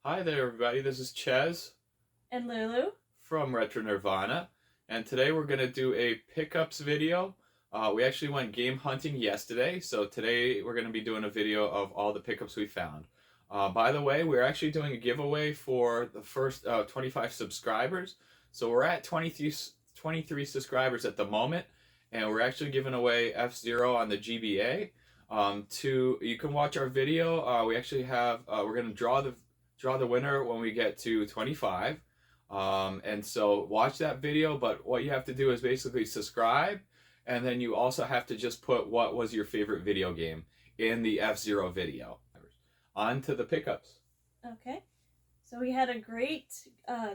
Hi there, everybody. This is Chez And Lulu. from Retro Nirvana, and today we're going to do a pickups video. We actually went game hunting yesterday, so today we're going to be doing a video of all the pickups we found. By the way, we're actually doing a giveaway for the first 25 subscribers. So we're at 23 subscribers at the moment, and we're actually giving away F-Zero on the GBA. You can watch our video. We actually have we're going to draw the winner when we get to 25. And so watch that video, but what you have to do is basically subscribe, and then you also have to just put what was your favorite video game in the F-Zero video. On to the pickups. Okay. So we had a great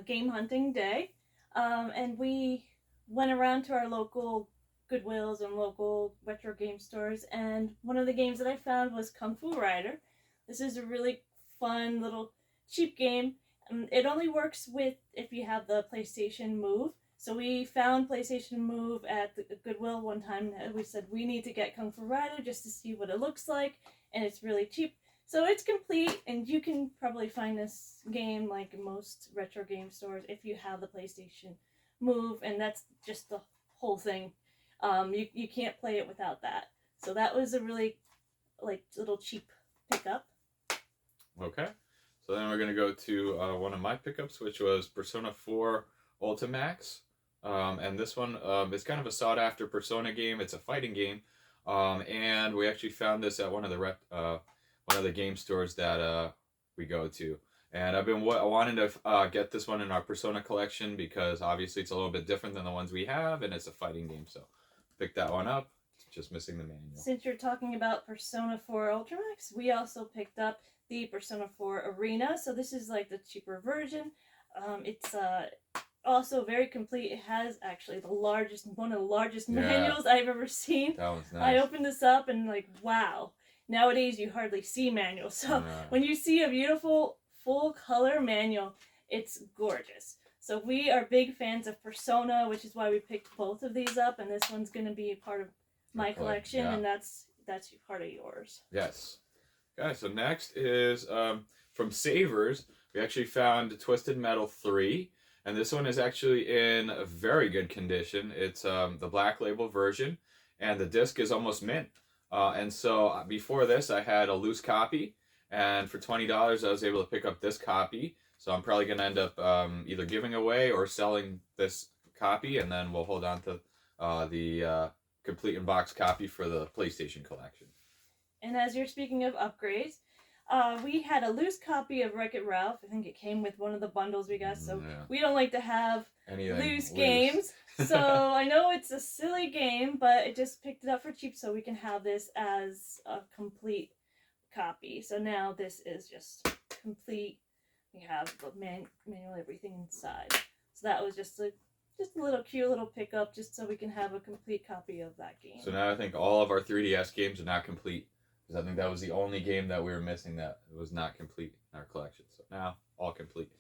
game hunting day, and we went around to our local Goodwills and local retro game stores, and one of the games that I found was Kung Fu Rider. This is a really fun little cheap game. It only works with if you have the PlayStation Move. So we found PlayStation Move at the Goodwill one time, and we said we need to get Kung Fu Rider just to see what it looks like, and it's really cheap. So it's complete, and you can probably find this game like in most retro game stores if you have the PlayStation Move, and that's just the whole thing. You can't play it without that. So that was a really little cheap pickup. Okay. So then we're going to go to one of my pickups, which was Persona 4 Ultimax. And this one is kind of a sought-after Persona game. It's a fighting game. And we actually found this at one of the game stores that we go to. And I've been wanting to get this one in our Persona collection because obviously it's a little bit different than the ones we have, and it's a fighting game. So pick that one up. It's just missing the manual. Since you're talking about Persona 4 Ultimax, we also picked up the Persona 4 Arena. So this is like the cheaper version. It's also very complete. It has actually one of the largest manuals I've ever seen. That one's nice. I opened this up and wow. Nowadays you hardly see manuals. So when you see a beautiful full color manual, it's gorgeous. So we are big fans of Persona, which is why we picked both of these up, and this one's going to be a part of my collection, and that's part of yours. Yes. Okay, so next is from Savers. We actually found Twisted Metal 3, and this one is actually in a very good condition. It's the black label version, and the disc is almost mint. And so before this, I had a loose copy, and for $20, I was able to pick up this copy. So I'm probably going to end up either giving away or selling this copy, and then we'll hold on to the complete in-box copy for the PlayStation collection. And as you're speaking of upgrades, we had a loose copy of Wreck-It Ralph. I think it came with one of the bundles we got, so we don't like to have loose games. So I know it's a silly game, but I just picked it up for cheap so we can have this as a complete copy. So now this is just complete. We have the manual, everything inside. So that was just a little cute little pickup just so we can have a complete copy of that game. So now I think all of our 3DS games are not complete, because I think that was the only game that we were missing that was not complete in our collection. So now all complete.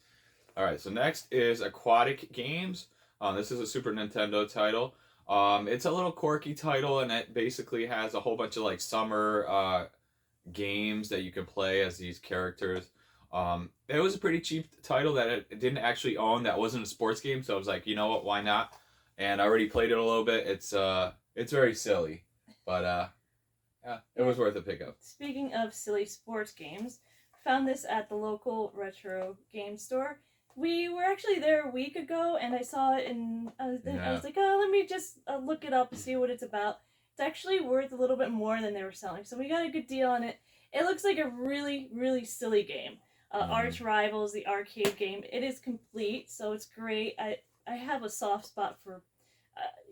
All right, so next is Aquatic Games. This is a Super Nintendo title. It's a little quirky title, and it basically has a whole bunch of like summer games that you can play as these characters. It was a pretty cheap title that it didn't actually own. That wasn't a sports game, so I was like, you know what, why not? And I already played it a little bit. It's very silly, but yeah, it was worth a pickup. Speaking of silly sports games, found this at the local retro game store. We were actually there a week ago, and I saw it, and I was like, oh, let me just look it up and see what it's about. It's actually worth a little bit more than they were selling, so we got a good deal on it. It looks like a really, really silly game. Arch Rivals, the arcade game. It is complete, so it's great. I have a soft spot for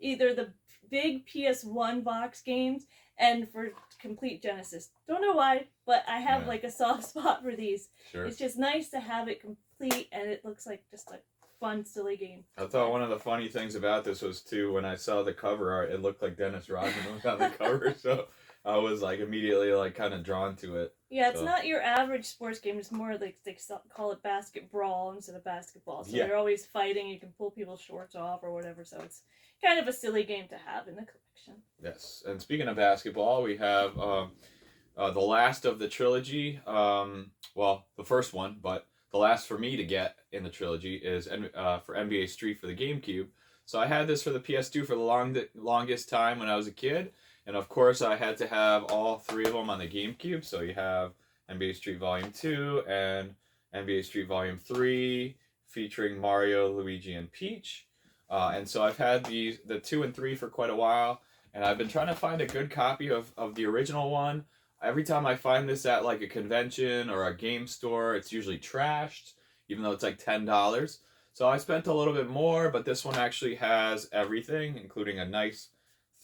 either the big PS1 box games and for complete Genesis. Don't know why, but I have like a soft spot for these. Sure. It's just nice to have it complete, and it looks like just a fun, silly game. I thought one of the funny things about this was, too, when I saw the cover art, it looked like Dennis Rodman was on the cover, so I was like immediately like kind of drawn to it. Yeah, it's not your average sports game. It's more like they call it basket brawl instead of basketball. So they're always fighting. You can pull people's shorts off or whatever. So it's kind of a silly game to have in the collection. Yes, and speaking of basketball, we have the last of the trilogy. Well, the first one, but the last for me to get in the trilogy is for NBA Street for the GameCube. So I had this for the PS2 for the longest time when I was a kid. And of course, I had to have all three of them on the GameCube. So you have NBA Street Volume 2 and NBA Street Volume 3 featuring Mario, Luigi, and Peach. And so I've had the 2 and 3 for quite a while. And I've been trying to find a good copy of the original one. Every time I find this at like a convention or a game store, it's usually trashed, even though it's like $10. So I spent a little bit more, but this one actually has everything, including a nice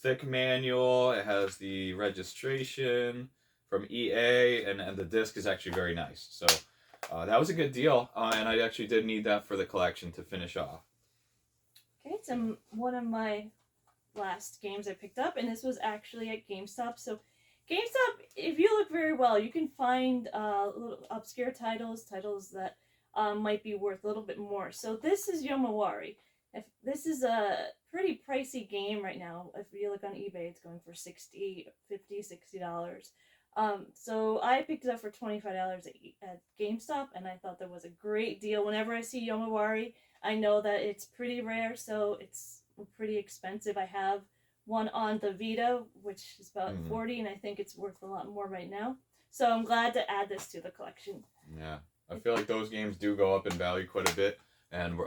thick manual. It has the registration from EA, and the disc is actually very nice. So that was a good deal, and I actually did need that for the collection to finish off. Okay, so one of my last games I picked up, and this was actually at GameStop. So GameStop, if you look very well, you can find little obscure titles that might be worth a little bit more. So this is Yomawari. This is a pretty pricey game right now. If you look on eBay, it's going for $60, $50, $60. So I picked it up for $25 at GameStop, and I thought that was a great deal. Whenever I see Yomawari, I know that it's pretty rare, so it's pretty expensive. I have one on the Vita, which is about $40, and I think it's worth a lot more right now. So I'm glad to add this to the collection. Yeah, I feel like those games do go up in value quite a bit. And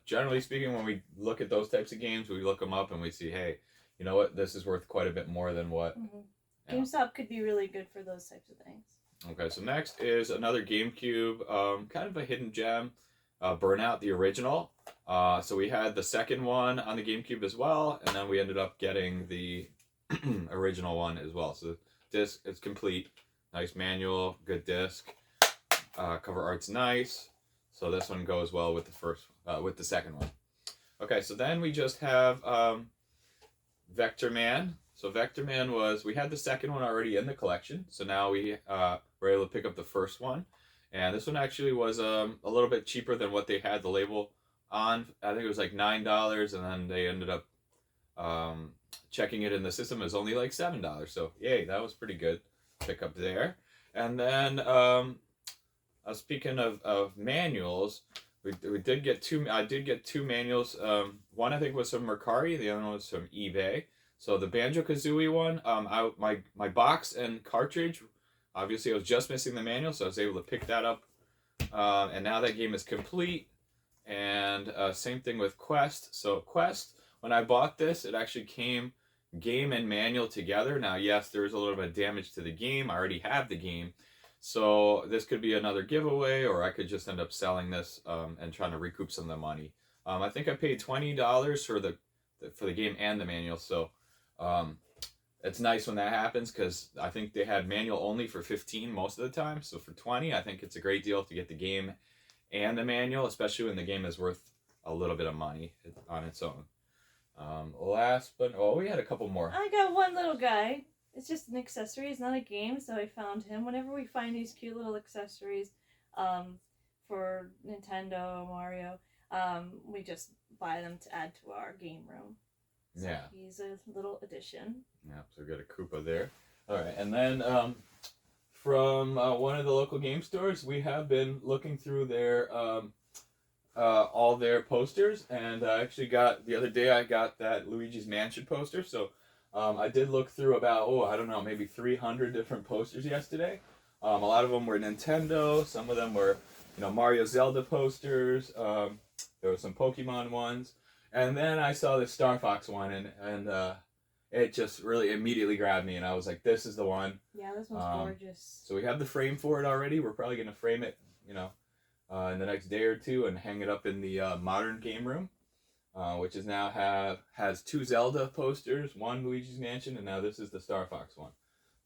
generally speaking, when we look at those types of games, we look them up and we see, hey, you know what, this is worth quite a bit more than what. Yeah. GameStop could be really good for those types of things. Okay, so next is another GameCube, kind of a hidden gem, Burnout, the original. So we had the second one on the GameCube as well, and then we ended up getting the original one as well. So the disc is complete, nice manual, good disc, cover art's nice. So this one goes well with the second one. Okay, so then we just have Vector Man. So Vector Man we had the second one already in the collection, so now we were able to pick up the first one. And this one actually was a little bit cheaper than what they had the label on. I think it was like $9, and then they ended up checking it in the system. It was only like $7. So yay, that was pretty good pickup there. And then speaking of manuals, we did get two. I did get two manuals. One I think was from Mercari. The other one was from eBay. So the Banjo-Kazooie one, my box and cartridge. Obviously, I was just missing the manual, so I was able to pick that up. And now that game is complete. And same thing with Quest. So Quest, when I bought this, it actually came game and manual together. Now, yes, there was a little bit of damage to the game. I already have the game. So this could be another giveaway, or I could just end up selling this and trying to recoup some of the money. I think I paid $20 for the game and the manual. So it's nice when that happens, because I think they had manual only for $15 most of the time. So for $20, I think it's a great deal to get the game and the manual, especially when the game is worth a little bit of money on its own. We had a couple more. I got one little guy. It's just an accessory. It's not a game, so I found him. Whenever we find these cute little accessories for Nintendo, Mario, we just buy them to add to our game room. So yeah. He's a little addition. Yeah, so we got a Koopa there. All right, and then from one of the local game stores, we have been looking through their all their posters, and I actually the other day I got that Luigi's Mansion poster. So I did look through about, maybe 300 different posters yesterday. A lot of them were Nintendo. Some of them were, Mario Zelda posters. There were some Pokemon ones. And then I saw the Starfox one, and it just really immediately grabbed me, and I was like, this is the one. Yeah, this one's gorgeous. So we have the frame for it already. We're probably going to frame it, in the next day or two and hang it up in the modern game room. Which is now has two Zelda posters, one Luigi's Mansion, and now this is the Starfox one.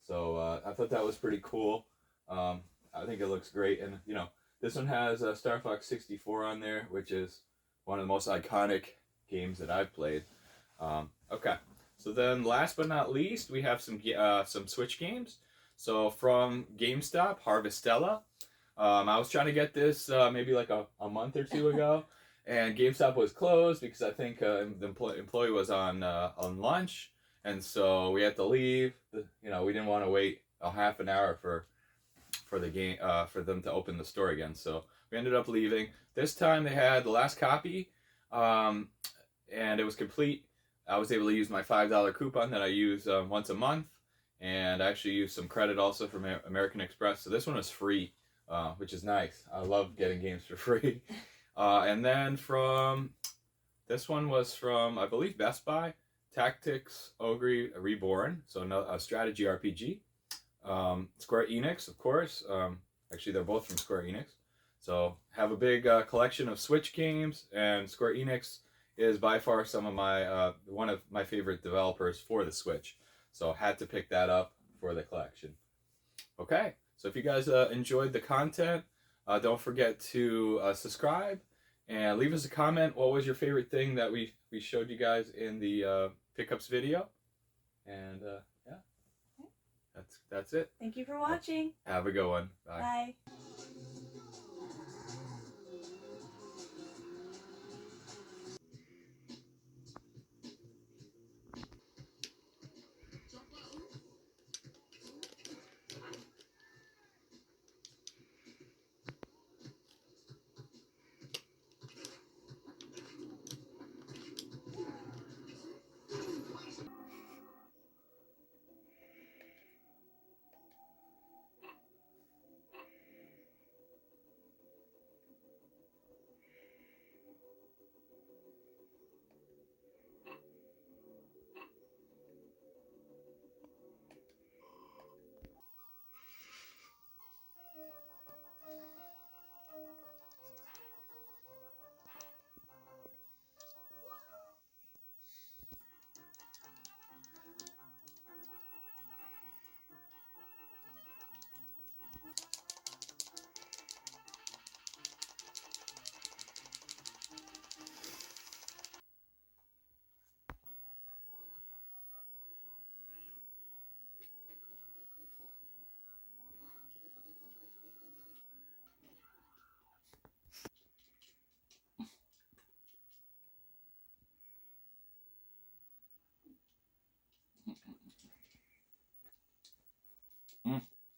So I thought that was pretty cool. I think it looks great, and this one has Star Fox 64 on there, which is one of the most iconic games that I've played. Okay, so then last but not least, we have some Switch games. So from GameStop, Harvestella. I was trying to get this maybe like a month or two ago. And GameStop was closed because I think the employee was on lunch, and so we had to leave. We didn't want to wait a half an hour for the game for them to open the store again. So, we ended up leaving. This time they had the last copy, and it was complete. I was able to use my $5 coupon that I use once a month, and I actually used some credit also from American Express. So this one was free, which is nice. I love getting games for free. And then this one was from, I believe, Best Buy, Tactics Ogre Reborn, so a strategy RPG. Square Enix, of course. Actually, they're both from Square Enix. So have a big collection of Switch games, and Square Enix is by far one of my favorite developers for the Switch. So had to pick that up for the collection. Okay, so if you guys enjoyed the content, don't forget to subscribe and leave us a comment. What was your favorite thing that we showed you guys in the pickups video? And yeah, that's it. Thank you for watching. Have a good one. Bye. Bye.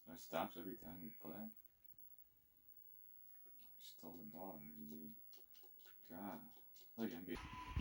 That stops every time you play. Stole the ball. God, like NBA.